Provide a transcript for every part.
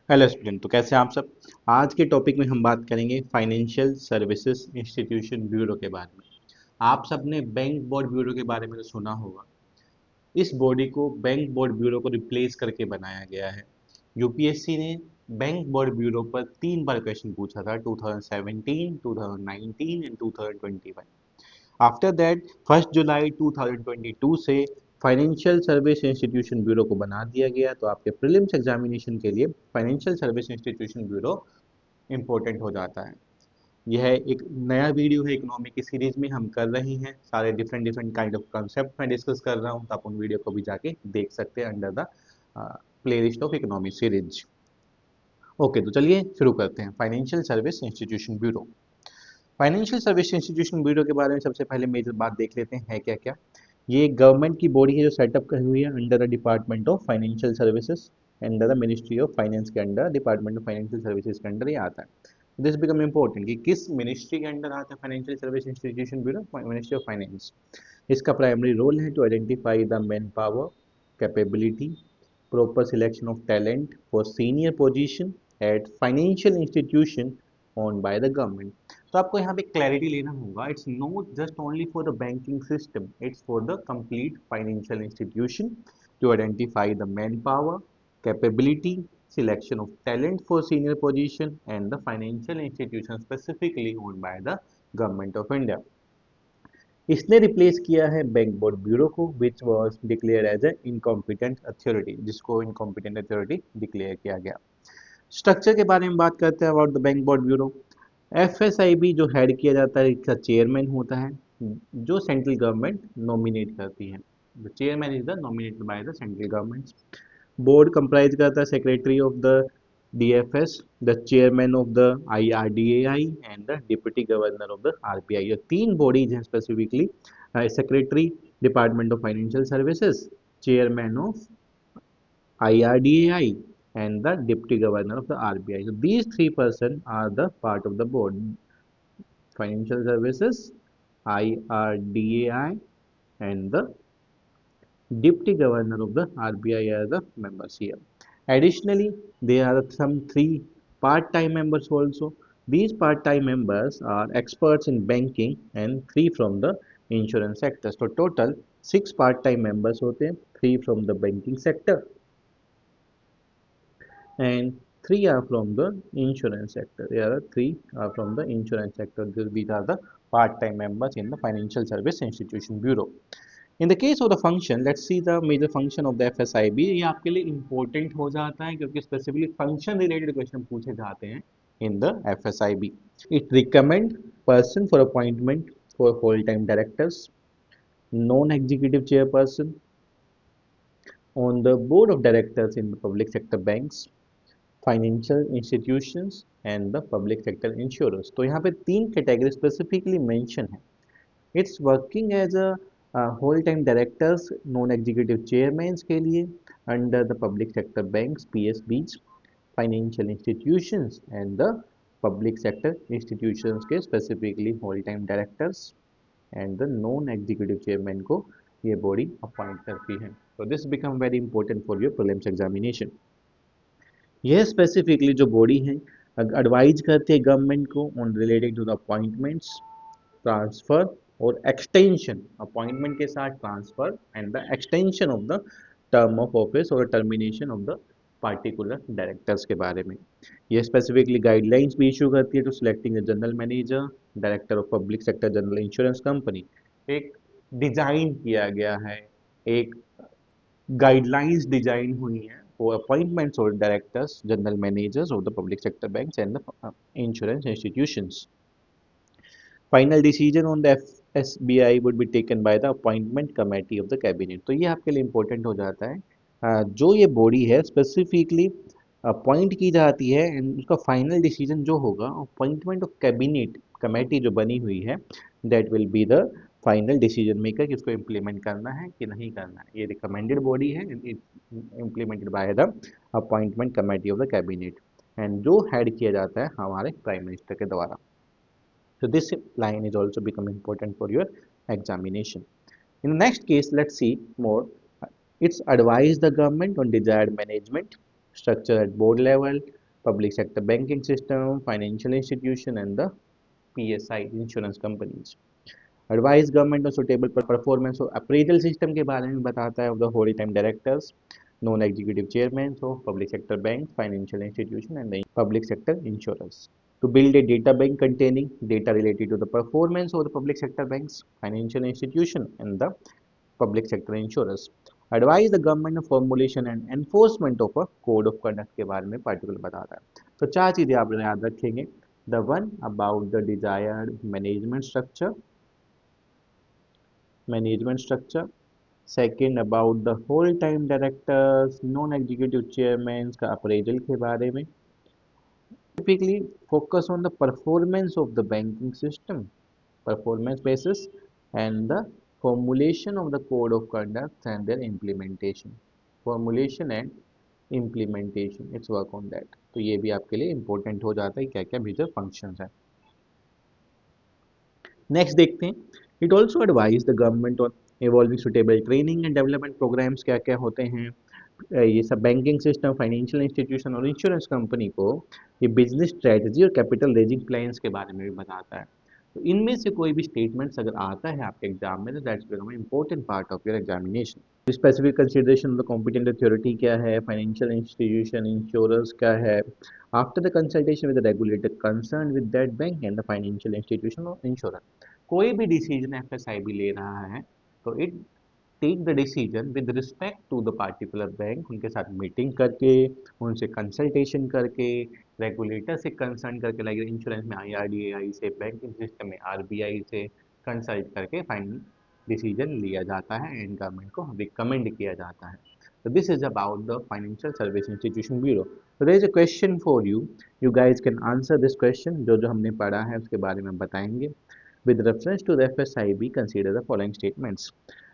Hello student, तो कैसे हैं आप सब। आज के टॉपिक में हम बात करेंगे फाइनेंशियल सर्विसेज इंस्टीट्यूशन ब्यूरो के बारे में। आप सबने बैंक बोर्ड ब्यूरो के बारे में तो सुना होगा। इस बॉडी को बैंक बोर्ड ब्यूरो को रिप्लेस करके बनाया गया है। यूपीएससी ने बैंक बोर्ड ब्यूरो पर 3 बार क्वेश्चन पूछा था, 2017, 2019 एंड 2021। आफ्टर दैट 1 जुलाई 2022 से फाइनेंशियल सर्विस इंस्टीट्यूशन ब्यूरो को बना दिया गया। तो आपके प्रीलिम्स एग्जामिनेशन के लिए financial service institution bureau important हो जाता है। यह एक नया वीडियो है, इकोनॉमी की सीरीज में हम कर रहे हैं। सारे different different kind of concept मैं डिस्कस कर रहा हूँ, तो आप उन वीडियो को भी जाके देख सकते हैं under the play list of economy series. Okay, तो चलिए शुरू करते हैं। Financial service institution bureau. Financial service institution bureau के बारे में सबसे पहले मेजर बात देख लेते हैं है क्या क्या। ये एक गवर्नमेंट की बॉडी है जो सेटअप की हुई है under the department of financial services, under the ministry of finance के under, department of financial services के अंडर ये आता है। दिस बिकम इम्पोर्टेंट कि किस मिनिस्ट्री के अंडर आता है financial service institution bureau, ministry of finance. इसका प्राइमरी रोल है to identify the man power, capability, proper selection of talent for senior position at financial institution owned by the government। तो आपको यहाँ पे clarity लेना होगा, it's not just only for the banking system, it's for the complete financial institution to identify the man power, capability, selection of talent for senior position and the financial institution specifically owned by the government of India। इसने replace किया है bank board bureau को, which was declare as a incompetent authority, जिसको incompetent authority declare किया गया। Structure के बारे में बात करते हैं about the bank board bureau. FSIB जो हेड किया जाता है, इसका चेयरमैन होता है, जो सेंट्रल गवर्नमेंट नॉमिनेट करती है। The chairman is the nominated by the central government. Board comprise करता है secretary of the DFS, the chairman of the IRDAI and the deputy governor of the RBI. ये 3 bodies हैं specifically. Secretary department of financial services, chairman of IRDAI and the Deputy Governor of the RBI. So these 3 persons are the part of the board. Financial Services, IRDAI, and the Deputy Governor of the RBI are the members here. Additionally, there are some 3 part-time members also. These part-time members are experts in banking and 3 from the insurance sector. So total 6 part-time members होते हैं, 3 from the banking sector and 3 are from the insurance sector. There are 3 are from the insurance sector. These are the part-time members in the Financial Service Institution Bureau. In the case of the function, let's see the major function of the FSIB। ये आपके लिए important हो जाता है क्योंकि specifically function related question पूछे जाते हैं in the FSIB। It recommend person for appointment for whole-time directors, non-executive chairperson on the board of directors in the public sector banks, financial institutions and the public sector insurance. तो यहाँ पे 3 category specifically mention है। It's working as a whole time directors, non executive chairman के लिए under the public sector banks PSBs, financial institutions and the public sector institutions के specifically whole time directors and the non executive chairman को ये body appoint करती है। तो this become very important for your prelims examination. यह specifically जो body है advise करती है गवर्नमेंट को on related to the appointments, transfer और एक्सटेंशन, अपॉइंटमेंट के साथ transfer and the extension of the term of office और termination of the particular directors के बारे में। यह स्पेसिफिकली गाइडलाइंस भी इशू करती है to selecting the general manager, director of public sector general insurance company. एक डिजाइन किया गया है, एक गाइडलाइंस डिजाइन हुई हैं for appointments of directors, general managers of the public sector banks and the insurance institutions. Final decision on the FSBI would be taken by the appointment committee of the cabinet। तो ये आपके लिए important हो जाता है। जो ये body है स्पेसिफिकली अपॉइंट की जाती है एंड उसका फाइनल डिसीजन जो होगा अपॉइंटमेंट ऑफ कैबिनेट कमेटी जो बनी हुई है, that will be the final decision maker कि उसको इम्प्लीमेंट करना है कि नहीं करना है। ये रिकमेंडेड बॉडी है, implemented by the appointment committee of the cabinet and जो हेड किया जाता है हमारे प्राइम मिनिस्टर के द्वारा। So this line is also become important for your examination। In the next case, let's see more। It's advise the government on desired management, structure at board level, public sector banking system, financial institution, and the PSI insurance companies. Advise government on suitable performance of appraisal system के बारे में बताता है of the whole time directors, non executive chairmen of public sector banks, financial institution, and the public sector insurers. To build a data bank containing data related to the performance of the public sector banks, financial institution, and the public sector insurers. Advise the government of formulation and enforcement of a code of conduct के बारे में particular बताता है. तो चार चीजें आप याद रखेंगे. The one about the desired management structure. Second about the whole time directors, non executive chairmen का appraisal के बारे में. Typically focus on the performance of the banking system, performance basis, and the formulation of the code of conduct and their implementation. Formulation and implementation, it's work on that. तो ये भी आपके लिए important हो जाता है क्या क्या major functions हैं. नेक्स्ट देखते हैं. It also advise the government on evolving suitable training and development programmes क्या क्या होते हैं. ये सब बैंकिंग सिस्टम, फाइनेंशियल इंस्टीट्यूशन और इंश्योरेंस कंपनी को ये बिजनेस स्ट्रेटजी और कैपिटल रेजिंग प्लान्स के बारे में भी बताता है. तो इनमें से कोई भी स्टेटमेंट्स अगर आता है आपके एग्जाम में तो that's become important part of your examination. Specific consideration of the competent authority क्या है, फाइनेंशियल इंस्टीट्यूशन, इंश्योरेंस क्या है. After the consultation with the regulator concern with that bank and the financial institution और insurance. कोई भी decision FSIB ले रहा है तो it take the decision with respect to the particular bank, उनके साथ मीटिंग करके, उनसे कंसल्टेशन करके, रेगुलेटर से कंसर्न करके, लाइक इंश्योरेंस में आईआरडीएआई से, बैंकिंग सिस्टम में आरबीआई से कंसल्ट करके फाइनल डिसीजन लिया जाता है एंड गवर्नमेंट को रिकमेंड किया जाता है. So this is about the Financial Service Institution Bureau. So there is a question for you. You guys can answer this question. जो जो हमने पढ़ा है उसके बारे में बताएंगे. With reference to the FSIB, consider the following statements.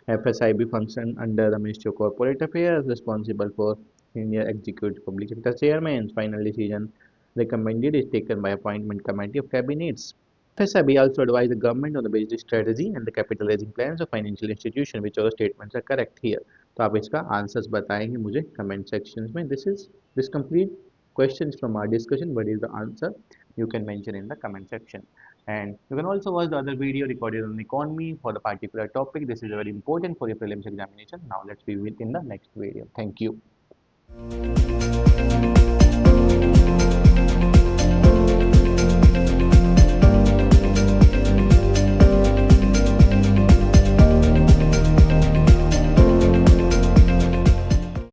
FSIB function under the Ministry of Corporate Affairs, responsible for senior executive public sector chairman. Final decision recommended is taken by appointment committee of cabinets. FSIB also advise the government on the business strategy and the capital raising plans of financial institution. Which all statements are correct here? तो आप इसका answers बताएंगे मुझे comment section में. This complete questions from our discussion. What is the answer? You can mention in the comment section. And you can also watch the other video recorded on economy for the particular topic. This is very important for your prelims examination. Now let's be in the next video. Thank you.